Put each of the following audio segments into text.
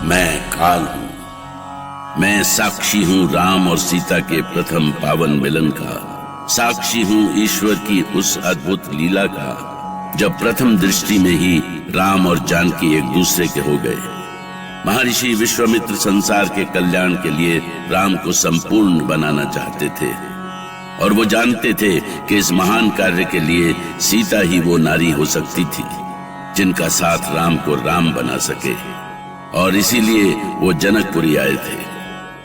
मैं काल हूं। मैं साक्षी हूं राम और सीता के प्रथम पावन मिलन का। साक्षी हूं ईश्वर की उस अद्भुत लीला का जब प्रथम दृष्टि में ही राम और जानकी एक दूसरे के हो गए। महर्षि विश्वामित्र संसार के कल्याण के लिए राम को संपूर्ण बनाना चाहते थे और वो जानते थे कि इस महान कार्य के लिए सीता ही वो नारी हो सकती थी जिनका साथ राम को राम बना सके। और इसीलिए वो जनकपुरी आए थे।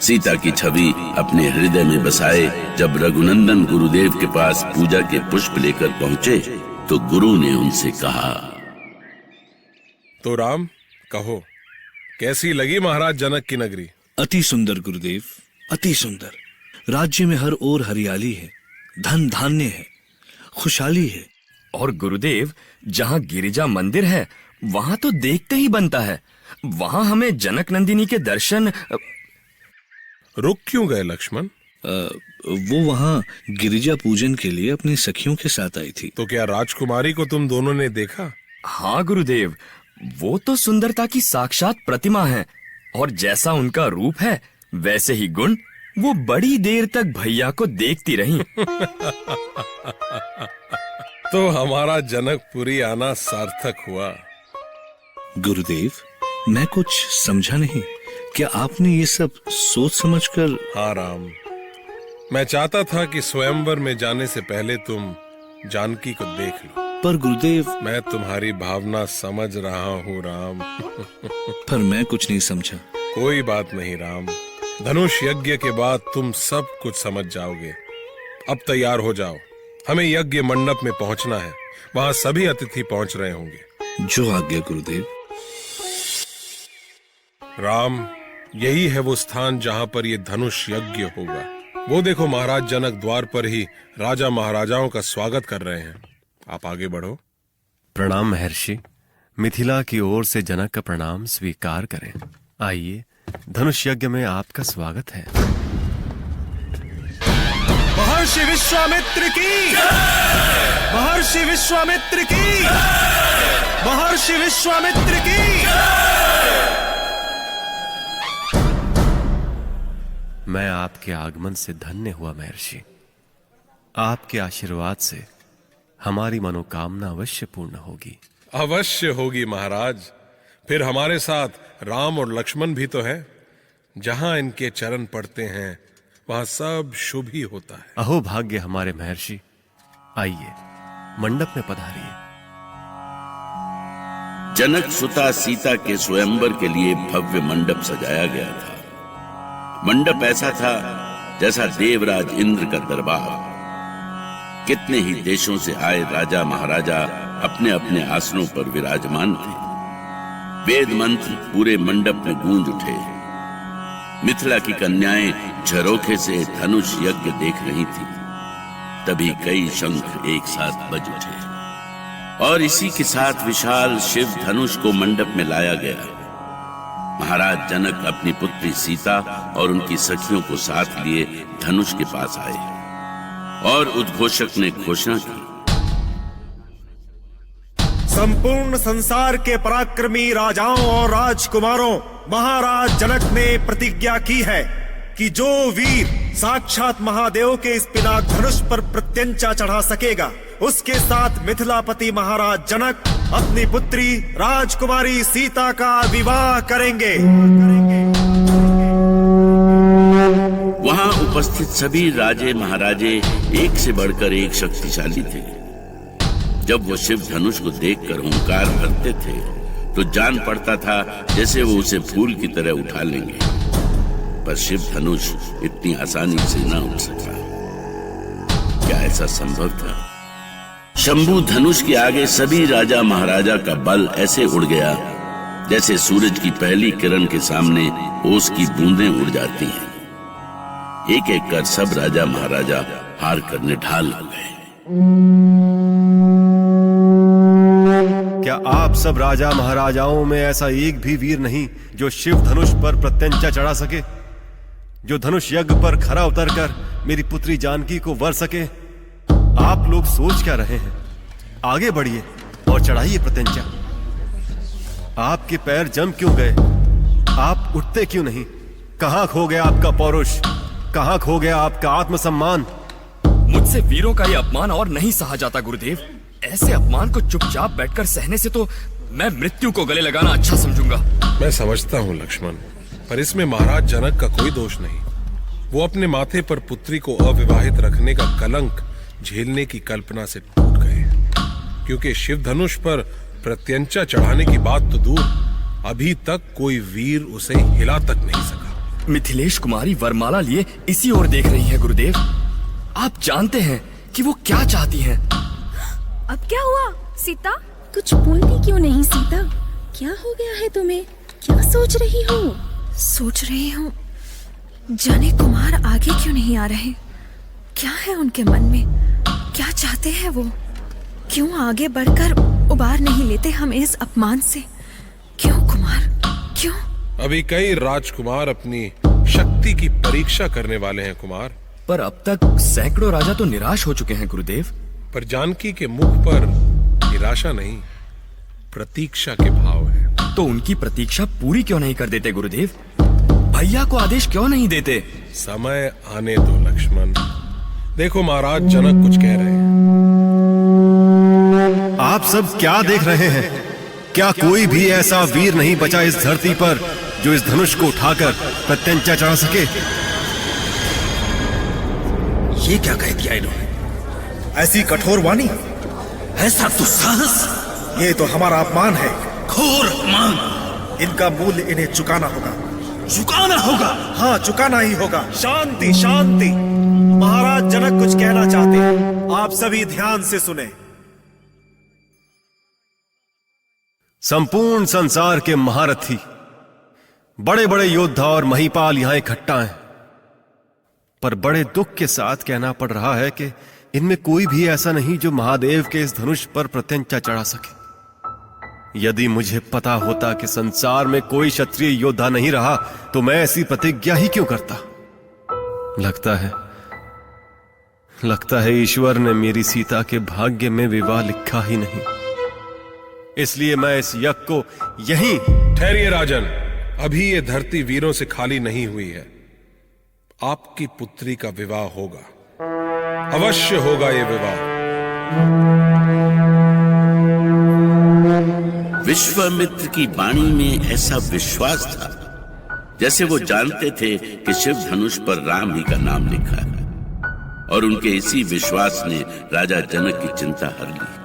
सीता की छवि अपने हृदय में बसाए जब रघुनंदन गुरुदेव के पास पूजा के पुष्प लेकर पहुंचे तो गुरु ने उनसे कहा, तो राम कहो, कैसी लगी महाराज जनक की नगरी? अति सुंदर गुरुदेव, अति सुंदर। राज्य में हर ओर हरियाली है, धन धान्य है, खुशहाली है। और गुरुदेव, जहाँ गिरिजा मंदिर है वहाँ तो देखते ही बनता है। वहाँ हमें जनक नंदिनी के दर्शन। रुक क्यों गए लक्ष्मण? वो वहाँ गिरिजा पूजन के लिए अपनी सखियों के साथ आई थी। तो क्या राजकुमारी को तुम दोनों ने देखा? हाँ गुरुदेव, वो तो सुंदरता की साक्षात प्रतिमा है और जैसा उनका रूप है वैसे ही गुण। वो बड़ी देर तक भैया को देखती रही। तो हमारा जनकपुरी आना सार्थक हुआ। गुरुदेव, मैं कुछ समझा नहीं। क्या आपने ये सब सोच समझकर? हाँ राम, मैं चाहता था कि स्वयंवर में जाने से पहले तुम जानकी को देख लो। पर गुरुदेव, मैं तुम्हारी भावना समझ रहा हूँ राम। पर मैं कुछ नहीं समझा। कोई बात नहीं राम, धनुष यज्ञ के बाद तुम सब कुछ समझ जाओगे। अब तैयार हो जाओ, हमें यज्ञ मंडप में पहुंचना है। वहां सभी अतिथि पहुंच रहे होंगे। जो आज्ञा गुरुदेव। राम, यही है वो स्थान जहां पर ये धनुष यज्ञ होगा। वो देखो, महाराज जनक द्वार पर ही राजा महाराजाओं का स्वागत कर रहे हैं। आप आगे बढ़ो। प्रणाम महर्षि। मिथिला की ओर से जनक का प्रणाम स्वीकार करें। आइए, धनुष यज्ञ में आपका स्वागत है। महर्षि विश्वामित्र की, महर्षि विश्वामित्र की, महर्षि विश्वामित्र की। मैं आपके आगमन से धन्य हुआ महर्षि। आपके आशीर्वाद से हमारी मनोकामना अवश्य पूर्ण होगी। अवश्य होगी महाराज। फिर हमारे साथ राम और लक्ष्मण भी तो है। जहां इनके चरण पड़ते हैं वहां सब शुभ ही होता है। अहो भाग्य हमारे महर्षि। आइए, मंडप में पधारिए। जनक सुता सीता के स्वयंवर के लिए भव्य मंडप सजाया गया था। मंडप ऐसा था जैसा देवराज इंद्र का दरबार। कितने ही देशों से आए राजा महाराजा अपने अपने आसनों पर विराजमान थे। वेद मंत्र पूरे मंडप में गूंज उठे। मिथिला की कन्याएं झरोखे से धनुष यज्ञ देख रही थी। तभी कई शंख एक साथ बज उठे और इसी के साथ विशाल शिव धनुष को मंडप में लाया गया। महाराज जनक अपनी पुत्री सीता और उनकी सखियों को साथ लिए धनुष के पास आए और उद्घोषक ने घोषणा की, संपूर्ण संसार के पराक्रमी राजाओं और राजकुमारों, महाराज जनक ने प्रतिज्ञा की है कि जो वीर साक्षात महादेव के इस पिनाक धनुष पर प्रत्यंचा चढ़ा सकेगा, उसके साथ मिथिलापति महाराज जनक अपनी पुत्री राजकुमारी सीता का विवाह करेंगे। वहां उपस्थित सभी राजे महाराजे एक से बढ़कर एक शक्तिशाली थे। जब वो शिव धनुष को देखकर हुंकार भरते थे तो जान पड़ता था जैसे वो उसे फूल की तरह उठा लेंगे। पर शिव धनुष इतनी आसानी से न उठ सका। क्या ऐसा संभव था? शंभु धनुष के आगे सभी राजा महाराजा का बल ऐसे उड़ गया जैसे सूरज की पहली किरण के सामने ओस की बूंदें उड़ जाती हैं। एक एक कर सब राजा महाराजा हार कर निढाल हो गए। क्या आप सब राजा महाराजाओं में ऐसा एक भी वीर नहीं जो शिव धनुष पर प्रत्यंचा चढ़ा सके, जो धनुष यज्ञ पर खरा उतरकर मेरी पुत्री जानकी को वर सके? आप लोग सोच क्या रहे हैं? आगे बढ़िए और चढ़ाइए प्रत्यंचा। आपके पैर जम क्यों गए? आप उठते क्यों नहीं? कहां खो गया आपका पौरुष? कहां खो गया आपका आत्मसम्मान? मुझसे वीरों का ये अपमान और नहीं सहा जाता गुरुदेव। ऐसे अपमान को चुपचाप बैठकर सहने से तो मैं मृत्यु को गले लगाना अच्छा समझूंगा। मैं समझता हूँ लक्ष्मण, पर इसमें महाराज जनक का कोई दोष नहीं। वो अपने माथे पर पुत्री को अविवाहित रखने का कलंक झेलने की कल्पना से टूट गए, क्योंकि शिव धनुष पर प्रत्यंचा चढ़ाने की बात तो दूर, अभी तक कोई वीर उसे हिला तक नहीं सका। मिथिलेश कुमारी वरमाला लिए इसी ओर देख रही है गुरुदेव। आप जानते हैं कि वो क्या चाहती हैं। अब क्या हुआ सीता? कुछ बोलती क्यों नहीं सीता? क्या हो गया है तुम्हें? क्या सोच रही हो? सोच रही हूँ जनक कुमार आगे क्यों नहीं आ रहे? क्या है उनके मन में? क्या चाहते हैं वो? क्यों आगे बढ़कर उबार नहीं लेते हमें इस अपमान से? क्यों कुमार, क्यों? अभी कई राजकुमार अपनी शक्ति की परीक्षा करने वाले हैं कुमार। पर अब तक सैकड़ों राजा तो निराश हो चुके हैं गुरुदेव। पर जानकी के मुख पर निराशा नहीं, प्रतीक्षा के भाव है। तो उनकी प्रतीक्षा पूरी क्यों नहीं कर देते गुरुदेव? भैया को आदेश क्यों नहीं देते? समय आने दो लक्ष्मण। देखो महाराज जनक कुछ कह रहे हैं। आप सब क्या देख रहे हैं? क्या कोई भी ऐसा वीर नहीं बचा इस धरती पर जो इस धनुष को उठाकर प्रत्यंचा चढ़ा सके? ये क्या कह दिया इन्होंने? ऐसी कठोर वाणी, ऐसा तो साहस, ये तो हमारा अपमान है। घोर अपमान। इनका मूल्य इन्हें चुकाना होगा। चुकाना होगा? हाँ, चुकाना ही होगा। शांति शांति। महाराज जनक कुछ कहना चाहते हैं, आप सभी ध्यान से सुने। संपूर्ण संसार के महारथी, बड़े बड़े योद्धा और महिपाल यहां इकट्ठा हैं, पर बड़े दुख के साथ कहना पड़ रहा है कि इनमें कोई भी ऐसा नहीं जो महादेव के इस धनुष पर प्रत्यंचा चढ़ा सके। यदि मुझे पता होता कि संसार में कोई क्षत्रिय योद्धा नहीं रहा तो मैं ऐसी प्रतिज्ञा ही क्यों करता। लगता है ईश्वर ने मेरी सीता के भाग्य में विवाह लिखा ही नहीं, इसलिए मैं इस यज्ञ को यहीं। ठहरिए राजन, अभी ये धरती वीरों से खाली नहीं हुई है। आपकी पुत्री का विवाह होगा, अवश्य होगा ये विवाह। विश्वामित्र की वाणी में ऐसा विश्वास था जैसे वो जानते थे कि शिव धनुष पर राम ही का नाम लिखा है, और उनके इसी विश्वास ने राजा जनक की चिंता हर ली।